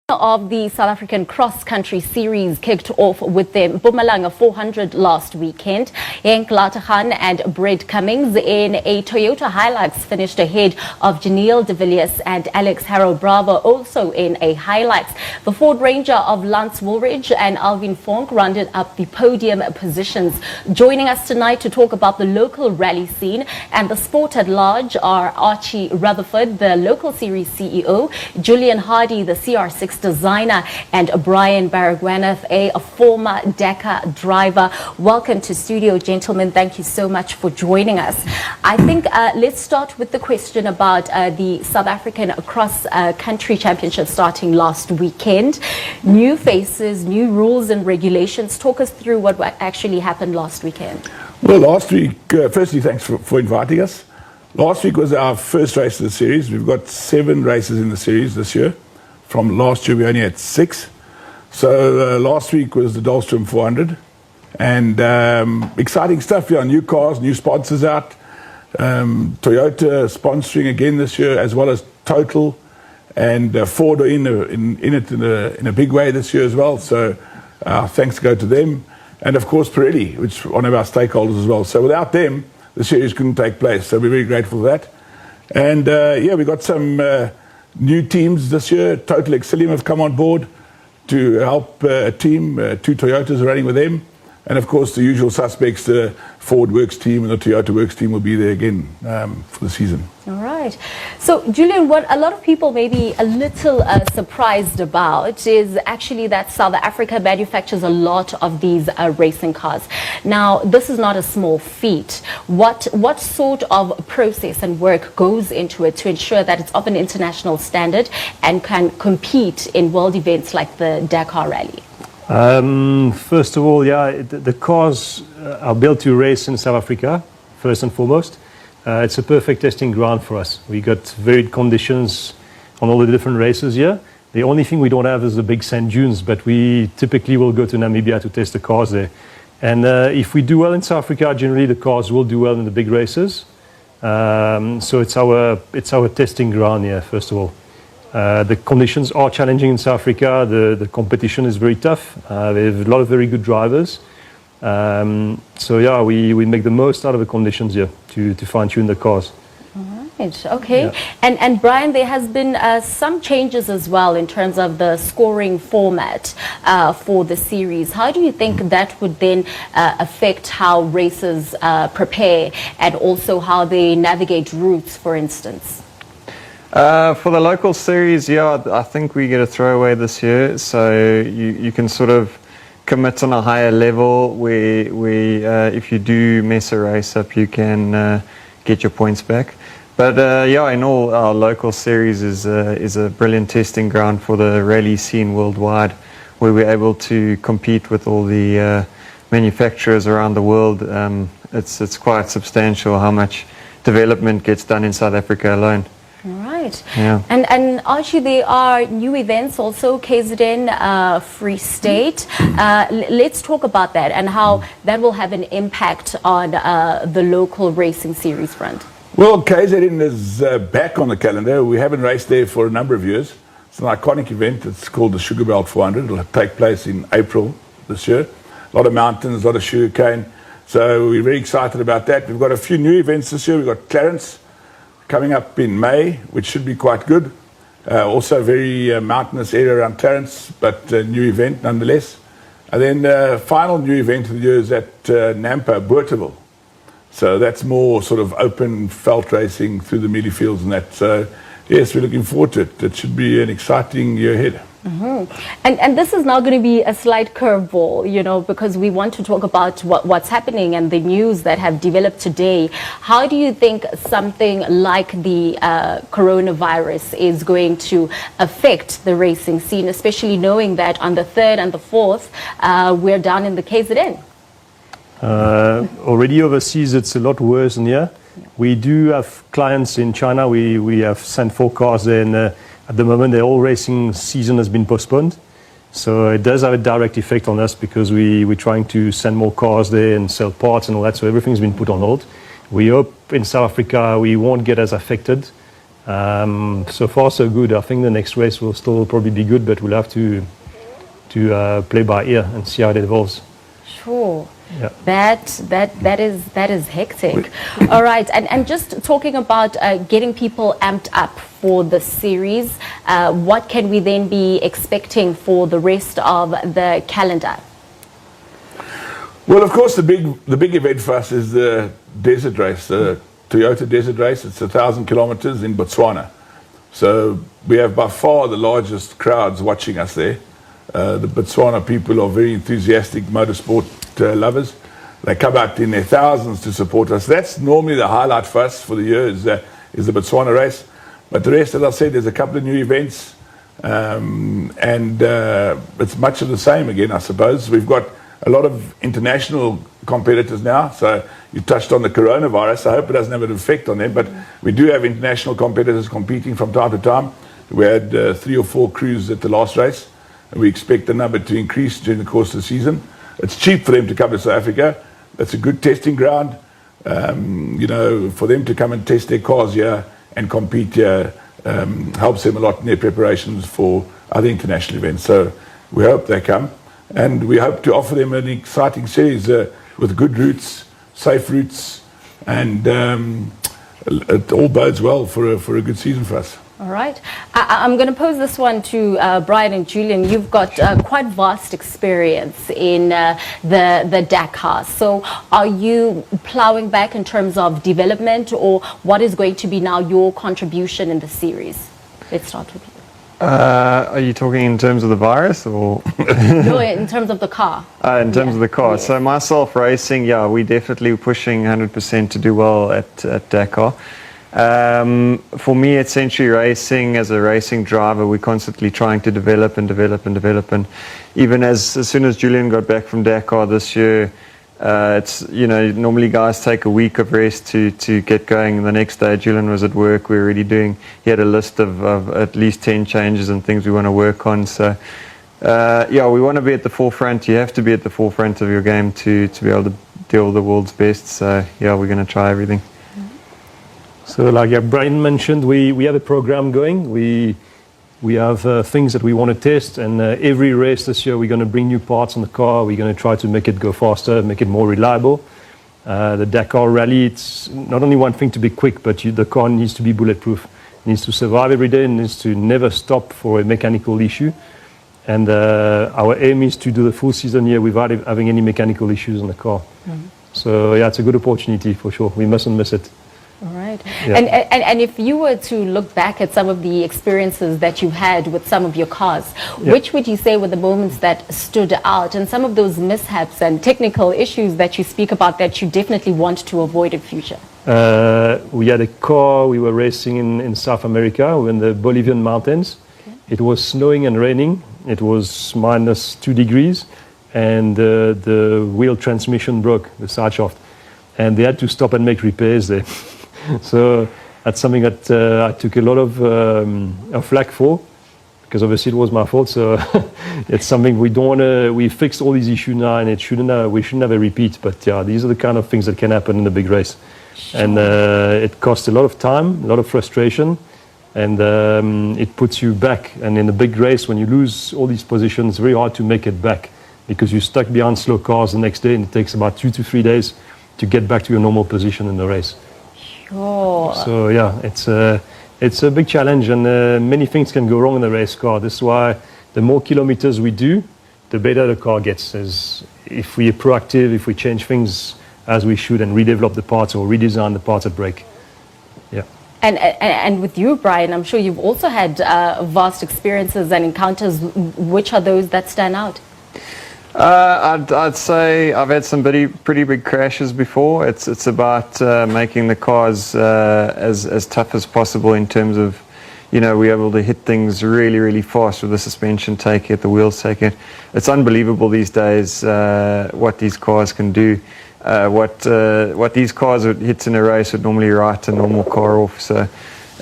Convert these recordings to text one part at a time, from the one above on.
Of the South African cross-country series kicked off with the Mpumalanga 400 last weekend. Henk Lategan and Brett Cummings in a Toyota Hilux finished ahead of Janiel de Villiers and Alex Harold Bravo also in a Hilux. The Ford Ranger of Lance Woolridge and Alvin Fonk rounded up the podium positions. Joining us tonight to talk about the local rally scene and the sport at large are Archie Rutherford, the local series CEO, Julian Hardy, the CR6 designer, and Brian Baragwanath, a former Dakar driver. Welcome to studio, gentlemen. Thank you so much for joining us. I think let's start with the question about the South African cross-country championship starting last weekend. New faces, new rules and regulations. Talk us through what actually happened last weekend. Well, last week, firstly, thanks for inviting us. Last week was our first race of the series. We've got 7 races in the series this year. From last year, we only had 6. So last week was the Dahlstrom 400. And exciting stuff here. New cars, new sponsors out. Toyota sponsoring again this year, as well as Total. And Ford are in it in a big way this year as well. So thanks go to them. And of course, Pirelli, which is one of our stakeholders as well. So without them, the series couldn't take place. So we're very grateful for that. And yeah, we got some new teams this year. Total Exilium have come on board to help a team. 2 Toyotas are running with them. And of course, the usual suspects, the Ford Works team and the Toyota Works team will be there again for the season. All right. So, Julian, what a lot of people may be a little surprised about is actually that South Africa manufactures a lot of these racing cars. Now, this is not a small feat. What sort of process and work goes into it to ensure that it's of an international standard and can compete in world events like the Dakar Rally? First of all, yeah, the cars are built to race in South Africa, first and foremost. It's a perfect testing ground for us. We got varied conditions on all the different races here. The only thing we don't have is the big sand dunes, but we typically will go to Namibia to test the cars there. And if we do well in South Africa, generally the cars will do well in the big races. So it's our testing ground here, first of all. The conditions are challenging in South Africa. The competition is very tough. We have a lot of very good drivers. So yeah, we make the most out of the conditions here to fine-tune the cars. All right, okay. Yeah. And Brian, there has been some changes as well in terms of the scoring format for the series. How do you think that would then affect how racers prepare and also how they navigate routes, for instance? For the local series, yeah, I think we get a throwaway this year, so you can sort of commit on a higher level where if you do mess a race up, you can get your points back. But yeah, in all, our local series is a brilliant testing ground for the rally scene worldwide, where we're able to compete with all the manufacturers around the world. It's quite substantial how much development gets done in South Africa alone. Right. Yeah. And Archie, there are new events also, KZN, Free State. Let's talk about that and how that will have an impact on the local racing series front. Well, KZN is back on the calendar. We haven't raced there for a number of years. It's an iconic event. It's called the Sugar Belt 400. It'll take place in April this year. A lot of mountains, a lot of sugarcane. So we're very excited about that. We've got a few new events this year. We've got Clarence coming up in May, which should be quite good. Also a very mountainous area around Clarence, but a new event nonetheless. And then the final new event of the year is at Nampa, Boerteville. So that's more sort of open felt racing through the mealie fields and that. So yes, we're looking forward to it. It should be an exciting year ahead. Mm-hmm. And this is now going to be a slight curveball, you know, because we want to talk about what's happening and the news that have developed today. How do you think something like the coronavirus is going to affect the racing scene, especially knowing that on the 3rd and the 4th, we're down in the KZN? Already overseas, it's a lot worse than here. We do have clients in China. We have sent 4 cars there, and at the moment, the whole racing season has been postponed. So it does have a direct effect on us because we're trying to send more cars there and sell parts and all that. So everything's been put on hold. We hope in South Africa we won't get as affected. So far, so good. I think the next race will still probably be good, but we'll have to play by ear and see how it evolves. Sure. Yeah. That is hectic. All right, and just talking about getting people amped up for the series, what can we then be expecting for the rest of the calendar? Well, of course, the big event for us is the desert race, the Toyota Desert Race. It's 1,000 kilometers in Botswana. So we have by far the largest crowds watching us there. The Botswana people are very enthusiastic motorsport lovers. They come out in their thousands to support us. That's normally the highlight for us for the year is the Botswana race. But the rest, as I said, there's a couple of new events. And it's much of the same again, I suppose. We've got a lot of international competitors now. So you touched on the coronavirus. I hope it doesn't have an effect on them. But we do have international competitors competing from time to time. We had 3 or 4 crews at the last race. We expect the number to increase during the course of the season. It's cheap for them to come to South Africa. That's a good testing ground. For them to come and test their cars here and compete here helps them a lot in their preparations for other international events. So we hope they come. And we hope to offer them an exciting series with good routes, safe routes, and it all bodes well for a good season for us. All right. I'm going to pose this one to Brian and Julian. You've got quite vast experience in the Dakar. So are you plowing back in terms of development, or what is going to be now your contribution in the series? Let's start with you. Are you talking in terms of the virus or? No, in terms of the car. In terms of the car. Yes. So myself racing, we definitely pushing 100% to do well at Dakar. For me at Century Racing, as a racing driver, we're constantly trying to develop. And even as soon as Julian got back from Dakar this year, it's, normally guys take a week of rest to get going. The next day Julian was at work. We were already he had a list of at least 10 changes and things we want to work on. So we want to be at the forefront. You have to be at the forefront of your game to be able to deal with the world's best. So we're going to try everything. So like Brian mentioned, we have a program going. We have things that we want to test, and every race this year we're going to bring new parts on the car. We're going to try to make it go faster, make it more reliable. The Dakar Rally, it's not only one thing to be quick, but the car needs to be bulletproof. It needs to survive every day, and needs to never stop for a mechanical issue. And our aim is to do the full season here without having any mechanical issues on the car. Mm-hmm. So it's a good opportunity for sure. We mustn't miss it. All right. Yeah. And if you were to look back at some of the experiences that you've had with some of your cars, which would you say were the moments that stood out, and some of those mishaps and technical issues that you speak about that you definitely want to avoid in future? We had a car, we were racing in South America, in the Bolivian mountains. Okay. It was snowing and raining. It was -2 degrees, and the wheel transmission broke, the side shaft. And they had to stop and make repairs there. So that's something that I took a lot of flack for, because obviously it was my fault. So it's something we don't want to. We fixed all these issues now, and we shouldn't have a repeat. But these are the kind of things that can happen in a big race, and it costs a lot of time, a lot of frustration, and it puts you back. And in a big race, when you lose all these positions, it's very hard to make it back, because you're stuck behind slow cars the next day, and it takes about 2 to 3 days to get back to your normal position in the race. Sure. So it's a big challenge, and many things can go wrong in a race car. This is why the more kilometers we do, the better the car gets. As if we are proactive, if we change things as we should and redevelop the parts or redesign the parts that break. Yeah. And with you, Brian, I'm sure you've also had vast experiences and encounters. Which are those that stand out? I'd say I've had some pretty big crashes before. It's about making the cars as tough as possible in terms of, we're able to hit things really, really fast with the suspension take it, the wheels take it. It's unbelievable these days what these cars can do. What these cars would hit in a race would normally write a normal car off. So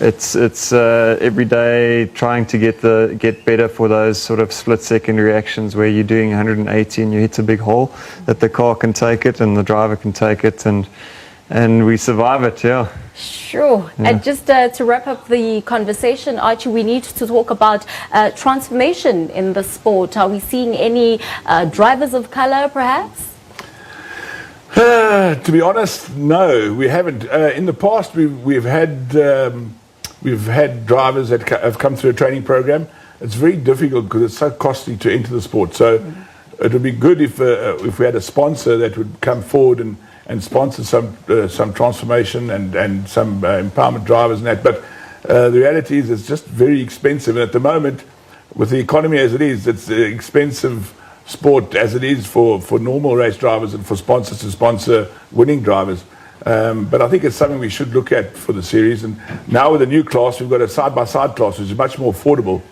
it's every day trying to get better for those sort of split-second reactions where you're doing 180 and you hit a big hole, that the car can take it and the driver can take it, and we survive it. Yeah. Sure. And just to wrap up the conversation, Archie, we need to talk about transformation in the sport. Are we seeing any drivers of color, perhaps? To be honest, no, we haven't. In the past, we've had drivers that have come through a training program. It's very difficult because it's so costly to enter the sport. So it would be good if we had a sponsor that would come forward and sponsor some transformation and some empowerment drivers and that. But the reality is it's just very expensive. And at the moment, with the economy as it is, it's an expensive sport as it is for normal race drivers and for sponsors to sponsor winning drivers. But I think it's something we should look at for the series. And now with the new class, we've got a side-by-side class, which is much more affordable,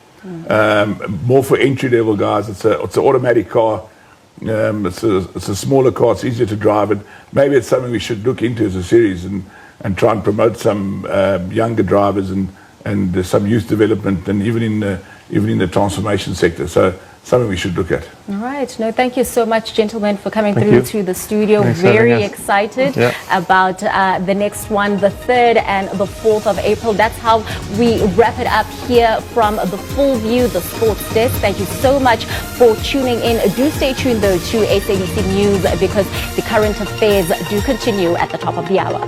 more for entry-level guys. It's an automatic car. It's a smaller car. It's easier to drive. And maybe it's something we should look into as a series and try and promote some younger drivers and some youth development, and even in the transformation sector. So something we should look at. All right. No, thank you so much, gentlemen, for coming Thank through you. to the studio. Thanks for Very having us. excited Yeah. about the next one, the 3rd and the 4th of April. That's how we wrap it up here from the Full View, the Sports Desk. Thank you so much for tuning in. Do stay tuned, though, to SABC News, because the current affairs do continue at the top of the hour.